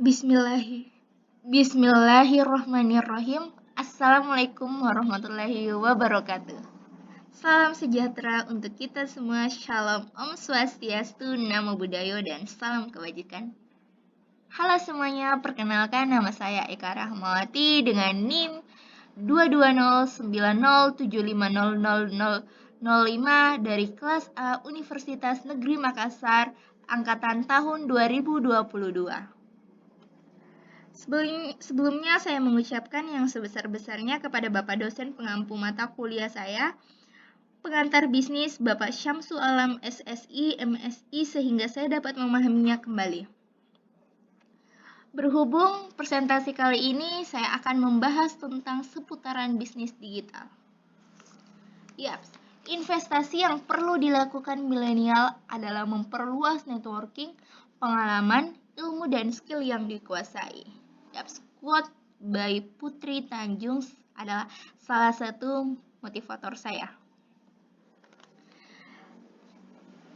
Bismillahi- Bismillahirrahmanirrahim. Assalamualaikum warahmatullahi wabarakatuh. Salam sejahtera untuk kita semua. Shalom, Om Swastiastu, Namo Buddhaya, dan salam kebajikan. Halo semuanya, perkenalkan nama saya Eka Rahmawati dengan NIM 22090750005 dari kelas A Universitas Negeri Makassar, angkatan tahun 2022. Sebelumnya saya mengucapkan yang sebesar-besarnya kepada Bapak dosen pengampu mata kuliah saya, pengantar bisnis Bapak Syamsu Alam SSI, MSI, sehingga saya dapat memahaminya kembali. Berhubung presentasi kali ini saya akan membahas tentang seputaran bisnis digital. Yaps, investasi yang perlu dilakukan milenial adalah memperluas networking, pengalaman, ilmu, dan skill yang dikuasai. Yaps, quote by Putri Tanjung adalah salah satu motivator saya.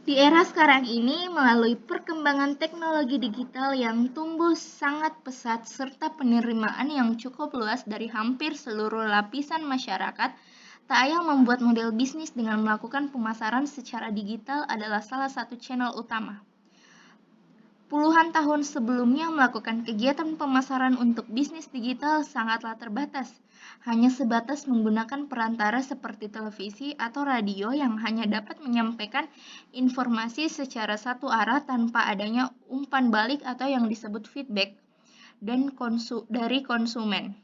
Di era sekarang ini, melalui perkembangan teknologi digital yang tumbuh sangat pesat serta penerimaan yang cukup luas dari hampir seluruh lapisan masyarakat, tak ayal membuat model bisnis dengan melakukan pemasaran secara digital adalah salah satu channel utama. Puluhan tahun sebelumnya melakukan kegiatan pemasaran untuk bisnis digital sangatlah terbatas, hanya sebatas menggunakan perantara seperti televisi atau radio yang hanya dapat menyampaikan informasi secara satu arah tanpa adanya umpan balik atau yang disebut feedback dari konsumen.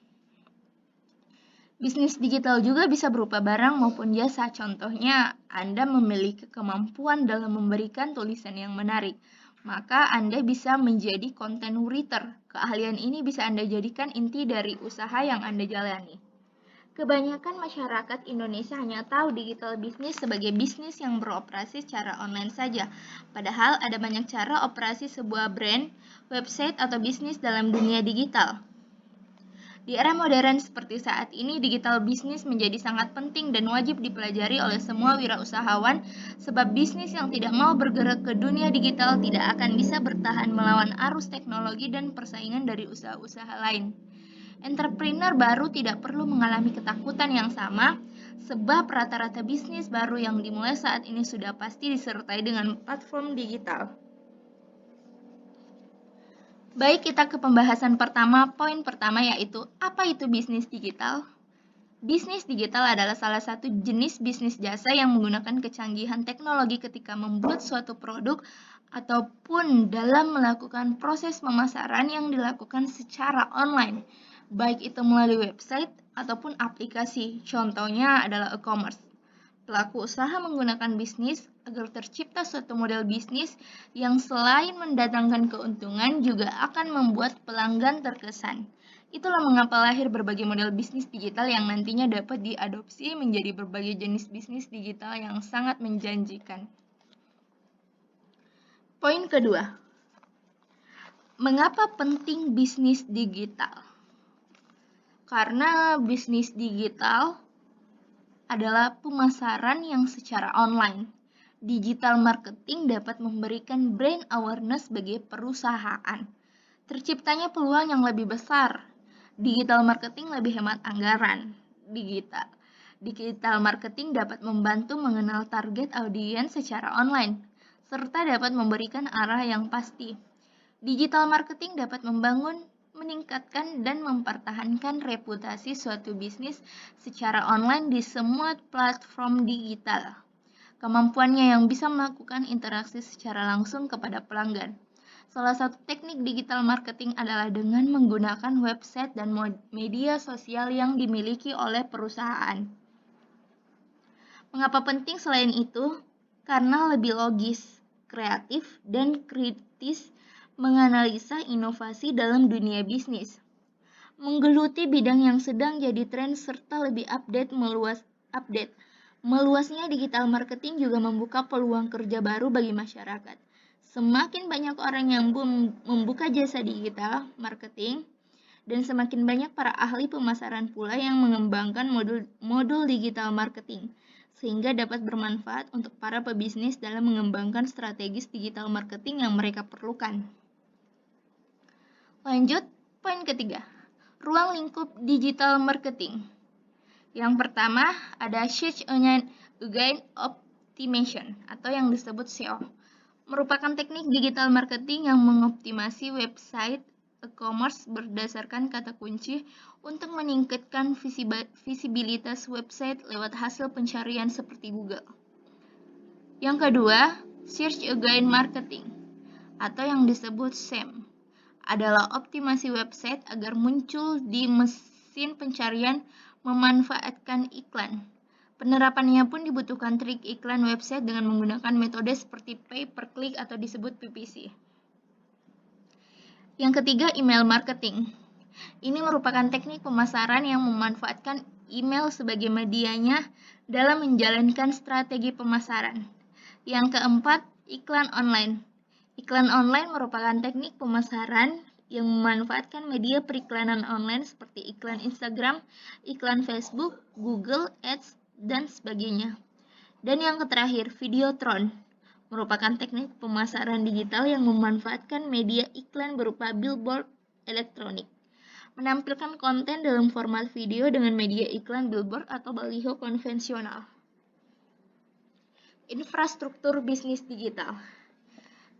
Bisnis digital juga bisa berupa barang maupun jasa. Contohnya, Anda memiliki kemampuan dalam memberikan tulisan yang menarik, maka Anda bisa menjadi content writer. Keahlian ini bisa Anda jadikan inti dari usaha yang Anda jalani. Kebanyakan masyarakat Indonesia hanya tahu digital bisnis sebagai bisnis yang beroperasi secara online saja. Padahal ada banyak cara operasi sebuah brand, website, atau bisnis dalam dunia digital. Di era modern seperti saat ini, digital bisnis menjadi sangat penting dan wajib dipelajari oleh semua wirausahawan, sebab bisnis yang tidak mau bergerak ke dunia digital tidak akan bisa bertahan melawan arus teknologi dan persaingan dari usaha-usaha lain. Entrepreneur baru tidak perlu mengalami ketakutan yang sama, sebab rata-rata bisnis baru yang dimulai saat ini sudah pasti disertai dengan platform digital. Baik, kita ke pembahasan pertama. Poin pertama yaitu, apa itu bisnis digital? Bisnis digital adalah salah satu jenis bisnis jasa yang menggunakan kecanggihan teknologi ketika membuat suatu produk ataupun dalam melakukan proses pemasaran yang dilakukan secara online, baik itu melalui website ataupun aplikasi. Contohnya adalah e-commerce. Pelaku usaha menggunakan bisnis agar tercipta suatu model bisnis yang selain mendatangkan keuntungan juga akan membuat pelanggan terkesan. Itulah mengapa lahir berbagai model bisnis digital yang nantinya dapat diadopsi menjadi berbagai jenis bisnis digital yang sangat menjanjikan. Poin kedua, mengapa penting bisnis digital? Karena bisnis digital adalah pemasaran yang secara online. Digital marketing dapat memberikan brand awareness bagi perusahaan. Terciptanya peluang yang lebih besar. Digital marketing lebih hemat anggaran. Digital marketing dapat membantu mengenal target audiens secara online, serta dapat memberikan arah yang pasti. Digital marketing dapat membangun, meningkatkan, dan mempertahankan reputasi suatu bisnis secara online di semua platform digital. Kemampuannya yang bisa melakukan interaksi secara langsung kepada pelanggan. Salah satu teknik digital marketing adalah dengan menggunakan website dan media sosial yang dimiliki oleh perusahaan. Mengapa penting selain itu? Karena lebih logis, kreatif, dan kritis menganalisa inovasi dalam dunia bisnis. Menggeluti bidang yang sedang jadi tren serta lebih Meluasnya digital marketing juga membuka peluang kerja baru bagi masyarakat. Semakin banyak orang yang membuka jasa digital marketing, dan semakin banyak para ahli pemasaran pula yang mengembangkan modul digital marketing, sehingga dapat bermanfaat untuk para pebisnis dalam mengembangkan strategis digital marketing yang mereka perlukan. Lanjut, poin ketiga, ruang lingkup digital marketing. Yang pertama ada Search Engine Optimization atau yang disebut SEO. Merupakan teknik digital marketing yang mengoptimasi website e-commerce berdasarkan kata kunci untuk meningkatkan visibilitas website lewat hasil pencarian seperti Google. Yang kedua, Search Engine Marketing atau yang disebut SEM adalah optimasi website agar muncul di mesin pencarian memanfaatkan iklan. Penerapannya pun dibutuhkan trik iklan website dengan menggunakan metode seperti pay per click atau disebut PPC. Yang ketiga, email marketing. Ini merupakan teknik pemasaran yang memanfaatkan email sebagai medianya dalam menjalankan strategi pemasaran. Yang keempat, iklan online. Iklan online merupakan teknik pemasaran yang memanfaatkan media periklanan online seperti iklan Instagram, iklan Facebook, Google Ads, dan sebagainya. Dan yang terakhir, Videotron merupakan teknik pemasaran digital yang memanfaatkan media iklan berupa billboard elektronik. Menampilkan konten dalam format video dengan media iklan billboard atau baliho konvensional. Infrastruktur bisnis digital.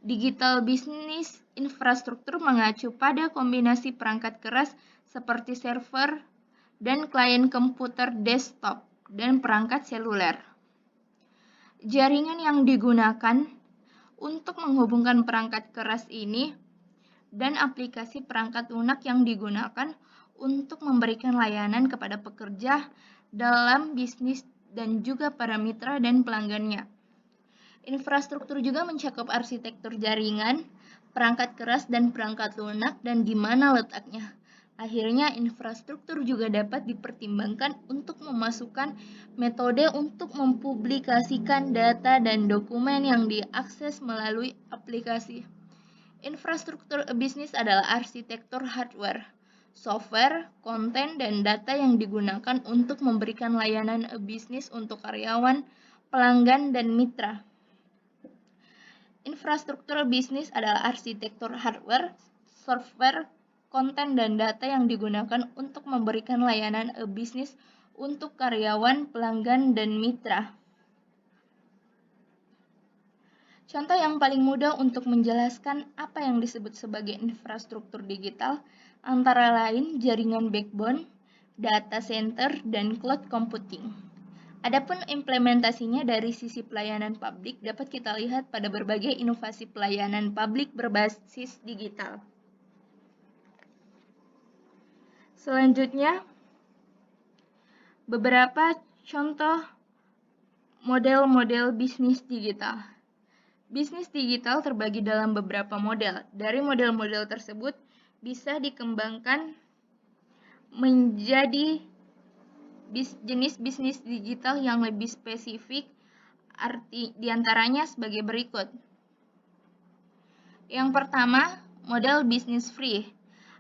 Digital bisnis infrastruktur mengacu pada kombinasi perangkat keras seperti server dan klien komputer desktop dan perangkat seluler. Jaringan yang digunakan untuk menghubungkan perangkat keras ini dan aplikasi perangkat lunak yang digunakan untuk memberikan layanan kepada pekerja dalam bisnis dan juga para mitra dan pelanggannya. Infrastruktur juga mencakup arsitektur jaringan, perangkat keras dan perangkat lunak dan di mana letaknya. Akhirnya, infrastruktur juga dapat dipertimbangkan untuk memasukkan metode untuk mempublikasikan data dan dokumen yang diakses melalui aplikasi. Infrastruktur bisnis adalah arsitektur hardware, software, konten, dan data yang digunakan untuk memberikan layanan bisnis untuk karyawan, pelanggan, dan mitra. Infrastruktur bisnis adalah arsitektur hardware, software, konten, dan data yang digunakan untuk memberikan layanan bisnis untuk karyawan, pelanggan, dan mitra. Contoh yang paling mudah untuk menjelaskan apa yang disebut sebagai infrastruktur digital antara lain jaringan backbone, data center, dan cloud computing. Adapun implementasinya dari sisi pelayanan publik dapat kita lihat pada berbagai inovasi pelayanan publik berbasis digital. Selanjutnya, beberapa contoh model-model bisnis digital. Bisnis digital terbagi dalam beberapa model. Dari model-model tersebut bisa dikembangkan menjadi jenis bisnis digital yang lebih spesifik, diantaranya sebagai berikut. Yang pertama, model bisnis free.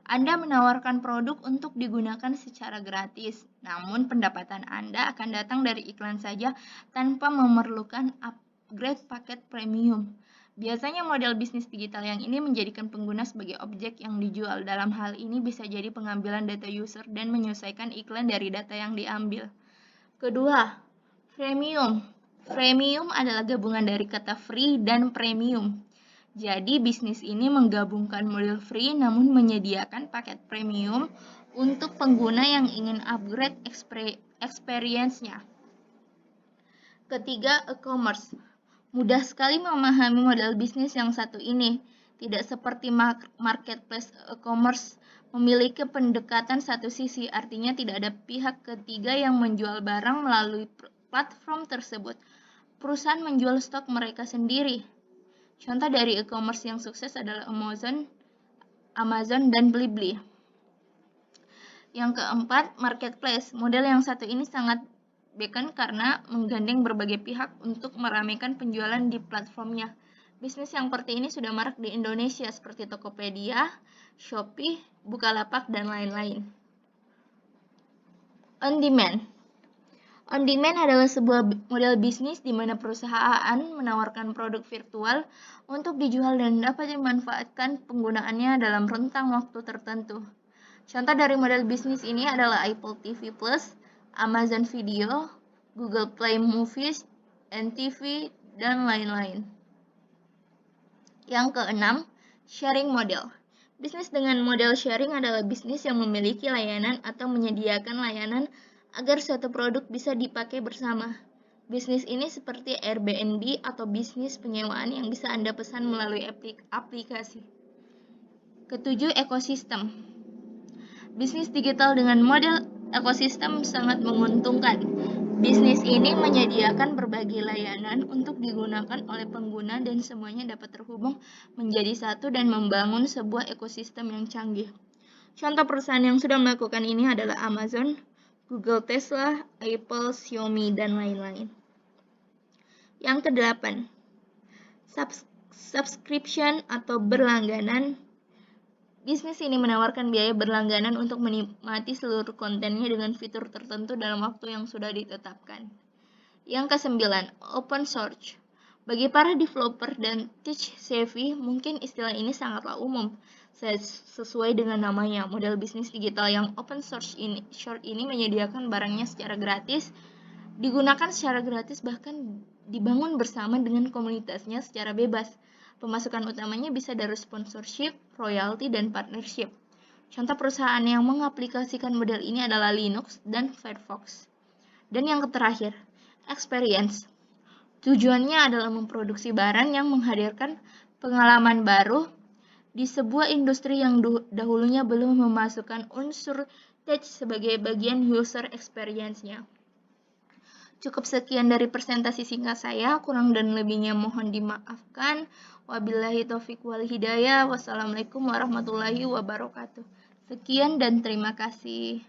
Anda menawarkan produk untuk digunakan secara gratis, namun pendapatan Anda akan datang dari iklan saja tanpa memerlukan upgrade paket premium. Biasanya model bisnis digital yang ini menjadikan pengguna sebagai objek yang dijual. Dalam hal ini bisa jadi pengambilan data user dan menyelesaikan iklan dari data yang diambil. Kedua, freemium. Freemium adalah gabungan dari kata free dan premium. Jadi bisnis ini menggabungkan model free namun menyediakan paket premium untuk pengguna yang ingin upgrade experience-nya. Ketiga, e-commerce. Mudah sekali memahami model bisnis yang satu ini. Tidak seperti marketplace e-commerce memiliki pendekatan satu sisi, artinya tidak ada pihak ketiga yang menjual barang melalui platform tersebut. Perusahaan menjual stok mereka sendiri. Contoh dari e-commerce yang sukses adalah Amazon dan Blibli. Yang keempat, marketplace. Model yang satu ini sangat beacon karena menggandeng berbagai pihak untuk meramaikan penjualan di platformnya. Bisnis yang seperti ini sudah marak di Indonesia seperti Tokopedia, Shopee, Bukalapak, dan lain-lain. On demand. On demand adalah sebuah model bisnis di mana perusahaan menawarkan produk virtual untuk dijual dan dapat dimanfaatkan penggunaannya dalam rentang waktu tertentu. Contoh dari model bisnis ini adalah Apple TV Plus, Amazon Video, Google Play Movies, NTV, dan lain-lain. Yang keenam, sharing model. Bisnis dengan model sharing adalah bisnis yang memiliki layanan atau menyediakan layanan agar suatu produk bisa dipakai bersama. Bisnis ini seperti Airbnb atau bisnis penyewaan yang bisa Anda pesan melalui aplikasi. Ketujuh, ekosistem. Bisnis digital dengan model ekosistem sangat menguntungkan. Bisnis ini menyediakan berbagai layanan untuk digunakan oleh pengguna dan semuanya dapat terhubung menjadi satu dan membangun sebuah ekosistem yang canggih. Contoh perusahaan yang sudah melakukan ini adalah Amazon, Google, Tesla, Apple, Xiaomi, dan lain-lain. Yang kedelapan, subscription atau berlangganan. Bisnis ini menawarkan biaya berlangganan untuk menikmati seluruh kontennya dengan fitur tertentu dalam waktu yang sudah ditetapkan. Yang kesembilan, open source. Bagi para developer dan tech-savvy, mungkin istilah ini sangatlah umum. Sesuai dengan namanya, model bisnis digital yang open source ini menyediakan barangnya secara gratis, digunakan secara gratis, bahkan dibangun bersama dengan komunitasnya secara bebas. Pemasukan utamanya bisa dari sponsorship, royalty, dan partnership. Contoh perusahaan yang mengaplikasikan model ini adalah Linux dan Firefox. Dan yang terakhir, experience. Tujuannya adalah memproduksi barang yang menghadirkan pengalaman baru di sebuah industri yang dahulunya belum memasukkan unsur tech sebagai bagian user experience-nya. Cukup sekian dari presentasi singkat saya, kurang dan lebihnya mohon dimaafkan. Wabillahi taufiq wal hidayah. Wassalamualaikum warahmatullahi wabarakatuh. Sekian dan terima kasih.